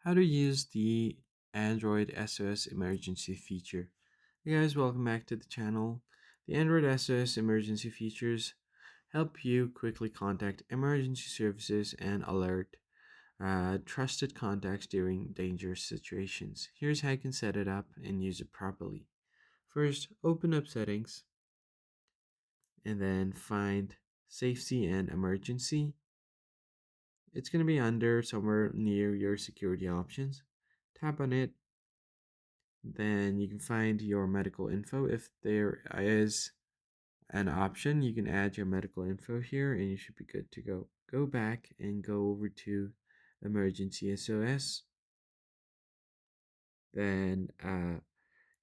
how to use the Android SOS emergency feature. Hey guys, welcome back to the channel. The Android SOS emergency features help you quickly contact emergency services and alert trusted contacts during dangerous situations. Here's how you can set it up and use it properly. First, open up settings and then find safety and emergency. It's going to be under somewhere near your security options. Tap on it. Then you can find your medical info. If there is an option, you can add your medical info here and you should be good to go. Go back and go over to emergency SOS. Then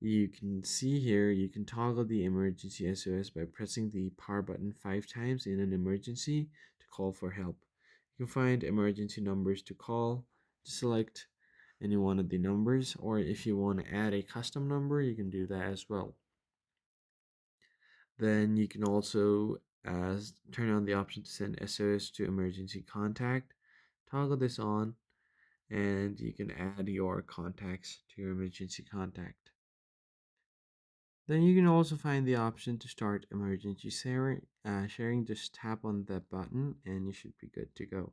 you can see here, you can toggle the emergency SOS by pressing the power button 5 times in an emergency to call for help. You can find emergency numbers to call. Select any one of the numbers, or if you want to add a custom number, you can do that as well. Then you can also turn on the option to send SOS to emergency contact. Toggle this on, and you can add your contacts to your emergency contact. Then you can also find the option to start emergency sharing. Just tap on that button and you should be good to go.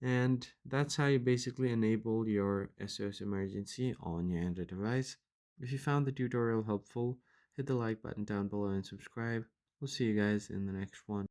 And that's how you basically enable your SOS emergency on your Android device. If you found the tutorial helpful, hit the like button down below and subscribe. We'll see you guys in the next one.